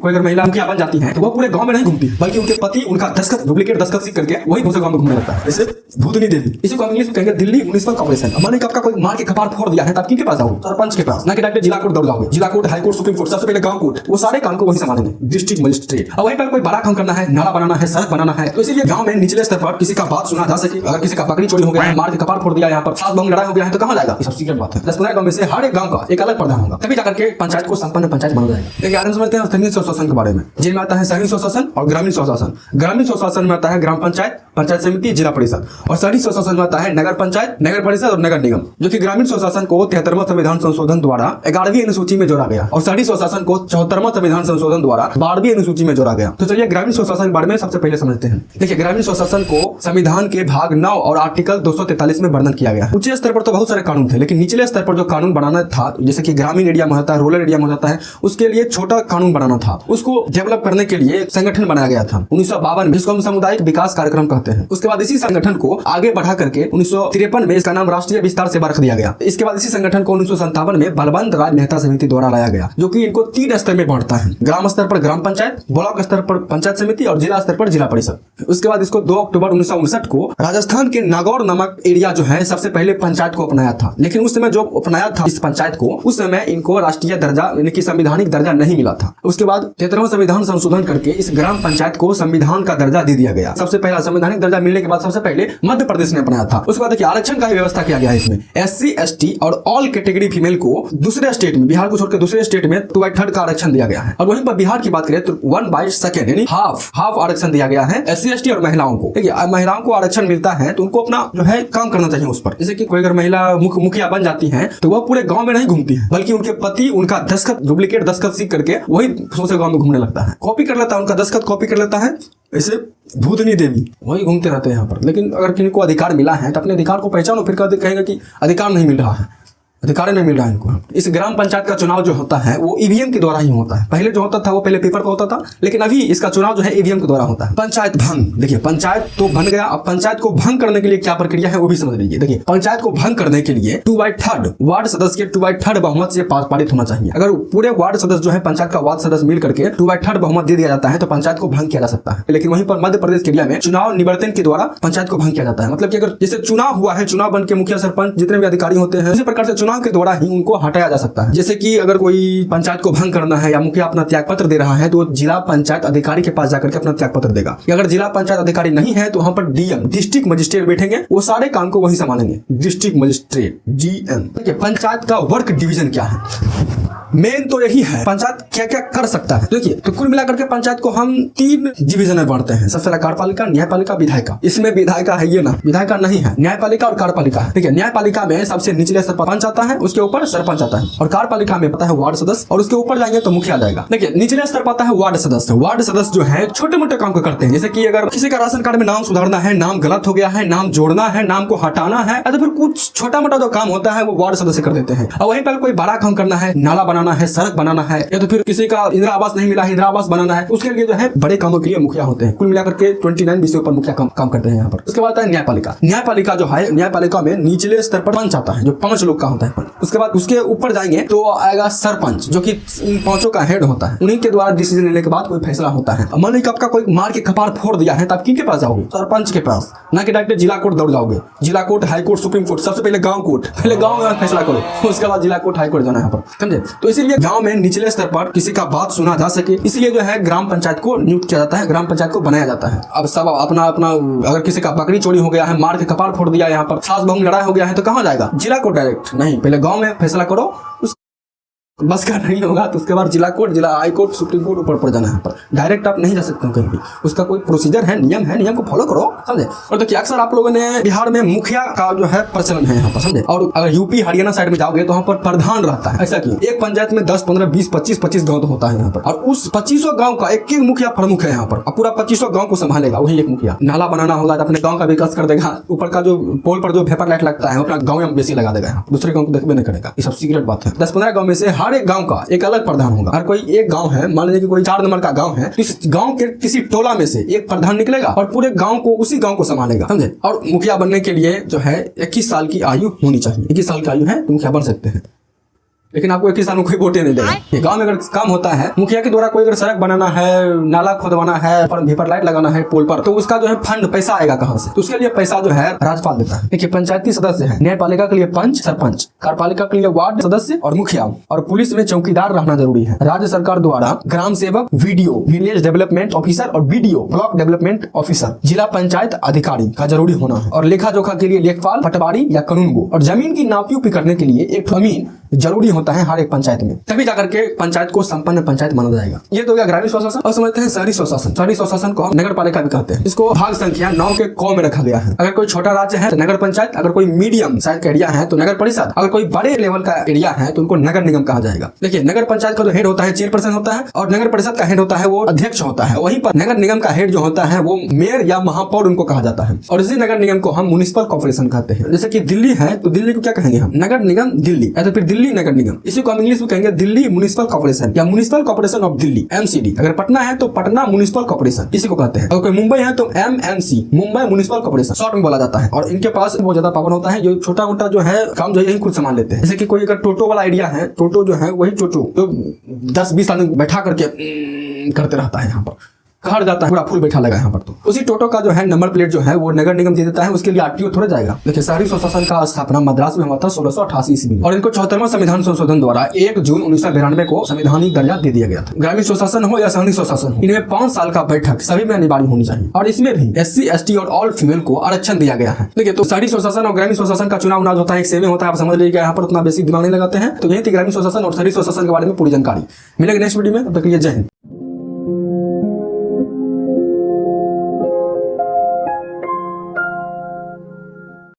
कोई अगर महिला मुखिया बन जाती है तो वो पूरे गांव में नहीं घूमती, बल्कि उनके पति उनका दस्तखत डुप्लीकेट दस्तखत सीख करके वही दूसरे गांव में घूमने लगता है। जैसे भूतनी देवी, इसी को इंग्लिश में कहेंगे दिल्ली म्युनिसिपल कॉर्पोरेशन। माने कि आपका कोई मार के कपार फोड़ दिया है, तब किनके पास जाओगे? सरपंच के पास, ना कि डायरेक्ट जिला कोर्ट दौड़ जाओगे। जिला court, high court, supreme court, सबसे पहले गांव कोर्ट, वो सारे काम को वही संभालेंगे, डिस्ट्रिक्ट मजिस्ट्रेट। और वहीं पर कोई बड़ा काम करना है, नाला बनाना है, सड़क बनाना है, तो इसीलिए गांव में निचले स्तर पर किसी का बात सुना जा सके। अगर किसी का बकरी चोरी हो गया है, मार के कपार फोड़ दिया, यहाँ पर सास बहू लड़ाई हो गया है, तो कहाँ जाएगा? ये सब सीक्रेट बात है। 10-15 गांव में से हर एक गांव का एक अलग प्रधान होगा, तभी जाकर के पंचायत को संपन्न पंचायत बन जाएगा। देखिए आगे समझते हैं स्थानीय स्वशासन के बारे में, जिनमें आता है शहरी स्वशासन और ग्रामीण स्वशासन। ग्रामीण स्वशासन में आता है ग्राम पंचायत, पंचायत समिति, जिला परिषद। और शहरी स्वशासन में आता है नगर पंचायत, नगर परिषद और नगर निगम। जो कि ग्रामीण स्वशासन को 73वां संविधान संशोधन द्वारा 11वीं अनुसूची में जोड़ा गया और शहरी स्वशासन को 74वां संविधान संशोधन द्वारा 12वीं अनुसूची में जोड़ा गया। तो चलिए ग्रामीण स्वशासन के बारे में सबसे पहले समझते हैं। देखिए ग्रामीण स्वशासन को संविधान के भाग 9 और आर्टिकल 243 में वर्णन किया गया है। उच्च स्तर पर तो बहुत सारे कानून थे, लेकिन निचले स्तर पर जो कानून बनाना था, जैसे कि ग्रामीण एरिया में होता है, रूरल एरिया में होता है, उसके लिए छोटा कानून बनाना था। उसको डेवलप करने के लिए एक संगठन बनाया गया था 1952 में, जिसको हम सामुदायिक विकास कार्यक्रम कहते हैं। उसके बाद इसी संगठन को आगे बढ़ा करके 1953 में इसका नाम राष्ट्रीय विस्तार सेवा रख दिया गया। इसके बाद इसी संगठन को 1957 में बलवंत राज मेहता समिति द्वारा लाया गया, जो कि इनको 3 स्तर में बांटता है। ग्राम स्तर पर ग्राम पंचायत, ब्लॉक स्तर पर पंचायत समिति और जिला स्तर पर जिला परिषद। उसके बाद इसको 2 अक्टूबर 1959 को राजस्थान के नागौर नामक एरिया जो है सबसे पहले पंचायत को अपनाया था। लेकिन उस समय जो अपनाया था इस पंचायत को, उस समय इनको राष्ट्रीय दर्जा यानी कि संवैधानिक दर्जा नहीं मिला था। उसके बाद 73वां संविधान संशोधन करके इस ग्राम पंचायत को संविधान का दर्जा दे दिया गया। सबसे पहला संवैधानिक दर्जा मिलने के बाद सबसे पहले मध्य प्रदेश ने अपनाया था। उसके बाद देखिए आरक्षण का व्यवस्था किया गया है इसमें। SC ST और ऑल कैटेगरी फीमेल को दूसरे स्टेट में, बिहार को छोड़कर दूसरे स्टेट में 2/3 का आरक्षण दिया गया है। और वहीं पर बिहार की बात करें तो 1/2 यानी हाफ आरक्षण दिया गया है SC ST और महिलाओं को। देखिए महिलाओं को आरक्षण मिलता है तो उनको अपना जो है काम करना चाहिए उस पर। जैसे कि कोई अगर महिला मुखिया बन जाती है तो वह पूरे गांव में नहीं घूमती है, बल्कि उनके पति उनका दस्तखत डुप्लीकेट दस्तखत सीख करके वही दूसरे गांव में घूमने लगता है, कॉपी कर लेता है, उनका दस्तखत कॉपी कर लेता है। ऐसे भूतनी देवी वही घूमते रहते हैं यहाँ पर। लेकिन अगर किसी को अधिकार मिला है तो अपने अधिकार को पहचानो, फिर कहेगा कि अधिकार नहीं मिल रहा है, अधिकार नहीं मिल रहा है इनको। इस ग्राम पंचायत का चुनाव जो होता है वो ईवीएम के द्वारा ही होता है। पहले जो होता था वो पहले पेपर पर होता था, लेकिन अभी इसका चुनाव जो है ईवीएम के द्वारा होता है। पंचायत भंग, देखिए पंचायत तो बन गया, अब पंचायत को भंग करने के लिए क्या प्रक्रिया है वो भी समझ लीजिए। देखिए पंचायत को भंग करने के लिए 2/3 वार्ड सदस्य के 2/3 बहुमत से पारित होना चाहिए। अगर पूरे वार्ड सदस्य जो है पंचायत का वार्ड सदस्य मिल करके 2/3 बहुमत दे दिया जाता है तो पंचायत को भंग किया जा सकता है। लेकिन वहीं पर मध्य प्रदेश के एरिया में चुनाव निवर्तन के द्वारा पंचायत को भंग किया जाता है। मतलब कि अगर जैसे चुनाव हुआ है, चुनाव बन के मुखिया सरपंच जितने भी अधिकारी होते हैं, इसी प्रकार से चुनाव के द्वारा ही उनको हटाया जा सकता है। जैसे कि अगर कोई पंचायत को भंग करना है या मुखिया अपना त्याग पत्र दे रहा है तो जिला पंचायत अधिकारी के पास जाकर के अपना त्याग पत्र देगा। अगर जिला पंचायत अधिकारी नहीं है तो वहां पर DM डिस्ट्रिक्ट मजिस्ट्रेट बैठेंगे, वो सारे काम को वही संभालेंगे, डिस्ट्रिक्ट मजिस्ट्रेट GM। पंचायत का वर्क डिवीजन क्या है? मेन तो यही है पंचायत क्या क्या कर सकता है। देखिए तो कुल मिलाकर के पंचायत को हम 3 डिवीजन में बांटते हैं। सबसे पहला कार्यपालिका, न्यायपालिका, विधायिका। इसमें विधायिका है ये ना, विधायिका नहीं है, न्यायपालिका और कार्यपालिका है। ठीक है, न्यायपालिका में सबसे निचले स्तर पर पंच आता है, उसके ऊपर सरपंच आता है, और कार्यपालिका में पता है वार्ड सदस्य, और उसके ऊपर जाएंगे तो मुखिया जाएगा। देखिए निचले स्तर पर आता है वार्ड सदस्य। वार्ड सदस्य जो है छोटे मोटे काम को करते हैं, जैसे कि अगर किसी का राशन कार्ड में नाम सुधारना है, नाम गलत हो गया है, नाम जोड़ना है, नाम को हटाना है, तो फिर कुछ छोटा मोटा जो काम होता है वो वार्ड सदस्य कर देते हैं। और वहीं पर कोई बड़ा काम करना है, नाला बनाना है, सड़क बनाना है, या तो फिर किसी का इंदिरा आवास नहीं मिला है, इंदिरा आवास बनाना है, उसके लिए जो है बड़े कामों के लिए मुखिया होते हैं। कुल मिलाकर के 29 विषयों पर मुखिया काम करते हैं यहाँ पर। उसके बाद है न्यायपालिका। न्यायपालिका जो है, न्यायपालिका में निचले स्तर पर पंच आता है जो 5 लोग का होता है। उसके बाद उसके ऊपर जाएंगे तो आएगा सरपंच, जो कि इन 5 का हेड होता है। उन्हीं के द्वारा डिसीजन लेने के बाद कोई फैसला होता है। मान लीजिए आपका कोई मार के कपार फोड़ दिया है, तब किनके पास जाओगे? सरपंच के पास, ना कि डायरेक्ट जिला कोर्ट दौड़ जाओगे। जिला court, high court, supreme court, सबसे पहले गांव कोर्ट, पहले गांव में फैसला करो, उसके बाद जिला कोर्ट, हाई कोर्ट जाना है यहाँ पर, समझे? तो इसीलिए गांव में निचले स्तर पर किसी का बात सुना जा सके, इसलिए जो है ग्राम पंचायत को नियुक्त किया जाता है, ग्राम पंचायत को बनाया जाता है। अब सब अपना अपना, अगर किसी का बकरी चोरी हो गया है, मार के कपार फोड़ दिया, यहाँ पर सास बहू लड़ाई हो गया है, तो कहाँ जाएगा? जिला कोर्ट डायरेक्ट नहीं, पहले गांव में फैसला करो, बस का नहीं होगा तो उसके बाद जिला कोर्ट, जिला हाई कोर्ट, सुप्रीम कोर्ट ऊपर जाना है। पर डायरेक्ट आप नहीं जा सकते कहीं भी, उसका कोई प्रोसीजर है, नियम है, नियम को फॉलो करो, समझे? और देखिए अक्सर आप लोगों ने बिहार में मुखिया का जो है प्रचलन है यहाँ पर, समझे? और अगर यूपी हरियाणा साइड में जाओगे तो वहाँ पर प्रधान रहता है। ऐसा क्यों? एक पंचायत में 10, 15, 20, 25 गाँव तो होता है यहाँ पर, और उस 25 गाँव का एक मुखिया प्रमुख है यहाँ पर, पूरा 25 गाँव को संभालेगा वही एक मुखिया। नाला बनाना होगा तो अपने गाँव का विकास कर देगा, ऊपर का जो पोल पर जो पेपर लाइट लगता है अपना गाँव में बेसी लगा देगा, दूसरे गाँव को देखबे नहीं करेगा। ये सब सीक्रेट बात है। 10-15 गाँव में से हर एक गाँव का एक अलग प्रधान होगा। हर कोई एक गांव है, मान लीजिए कि कोई 4 नंबर का गांव है, तो इस गांव के किसी टोला में से एक प्रधान निकलेगा और पूरे गांव को, उसी गांव को संभालेगा, समझे? और मुखिया बनने के लिए जो है 21 साल की आयु होनी चाहिए। 21 साल की आयु है तो मुखिया बन सकते हैं। लेकिन आपको 21 साल में कोई वोटे नहीं देगा। ये गांव में अगर काम होता है, मुखिया के द्वारा कोई अगर सड़क बनाना है, नाला खोदवाना है, पर भेपर लाइट लगाना है पोल पर, तो उसका जो है फंड पैसा आएगा कहाँ से? तो उसके लिए पैसा जो है राज्यपाल देता है। देखिए पंचायती सदस्य है, न्यायपालिका के लिए पंच, सरपंच, कार्यपालिका के लिए वार्ड सदस्य और मुखिया, और पुलिस में चौकीदार रहना जरूरी है। राज्य सरकार द्वारा ग्राम सेवक, वीडियो, विलेज डेवलपमेंट ऑफिसर और वीडियो, ब्लॉक डेवलपमेंट ऑफिसर, जिला पंचायत अधिकारी का जरूरी होना है, और लेखा जोखा के लिए लेखपाल, पटवारी या कानूनगो, और जमीन की नापी उपी करने के लिए एक अमीन जरूरी होता है हर एक पंचायत में, तभी जाकर के पंचायत को संपन्न पंचायत माना जाएगा। ये तो हो गया ग्रामीण स्वशासन। और समझते हैं शहरी स्वशासन। शहरी स्वशासन को हम नगर पालिका भी कहते हैं। इसको भाग संख्या 9 के क में रखा गया है। अगर कोई छोटा राज्य है तो नगर पंचायत, अगर कोई मीडियम साइज का एरिया है तो नगर परिषद, अगर कोई बड़े लेवल का एरिया है तो उनको नगर निगम कहा जाएगा। देखिए नगर पंचायत का जो हेड होता है चेयरपर्सन होता है, और नगर परिषद का हेड होता है वो अध्यक्ष होता है। वहीं पर नगर निगम का हेड जो होता है वो मेयर या महापौर उनको कहा जाता है। और इसी नगर निगम को हम म्युनिसिपल कॉर्पोरेशन कहते हैं। जैसे कि दिल्ली है तो दिल्ली को क्या कहेंगे हम? नगर निगम दिल्ली, या तो फिर दिल्ली नगर निगम। इसी को हम इंग्लिश में कहेंगे दिल्ली म्युनिसिपल कॉर्पोरेशन या municipal corporation of Delhi, MCD। अगर पटना है तो पटना म्युनिसिपल कॉर्पोरेशन, इसी को कहते हैं। अगर कोई मुंबई है तो MMC, Mumbai municipal corporation short में बोला जाता है। और इनके पास बहुत ज्यादा पावर होता है, जो छोटा मोटा जो है काम जो है यही खुद संभाल लेते हैं। जैसे कि कोई अगर टोटो वाला एरिया है, टोटो जो है वही टोटो जो 10-20 आदमी बैठा करके करते रहता है, यहाँ पर घर जाता है, पूरा फुल बैठा लगा यहाँ पर। तो उसी टोटो का जो है नंबर प्लेट जो है वो नगर निगम दे देता है, उसके लिए RTO थोड़ा जाएगा। देखिए शहरी स्वशासन का स्थापना मद्रास में हुआ था 1688 ईस्वी में, और इनको 74वां संविधान संशोधन द्वारा 1 जून 1992 को संवैधानिक दर्जा दे दिया गया था। ग्रामीण स्वशासन हो या शहरी स्वशासन हो, इनमें 5 साल का बैठक सभी में अनिवार्य होनी चाहिए, और इसमें भी SC ST और ऑल फीमेल को आरक्षण दिया गया है। देखिए तो शहरी स्वशासन और ग्रामीण स्वशासन का चुनाव होता है, एक सेवे होता है। आप समझ लीजिए यहाँ पर उतना बेसिक दिमाग नहीं लगाते हैं। तो यही थी ग्रामीण स्वशासन और शहरी स्वशासन के बारे में पूरी जानकारी। मिलेगा नेक्स्ट वीडियो में, तब तक के लिए जय हिंद।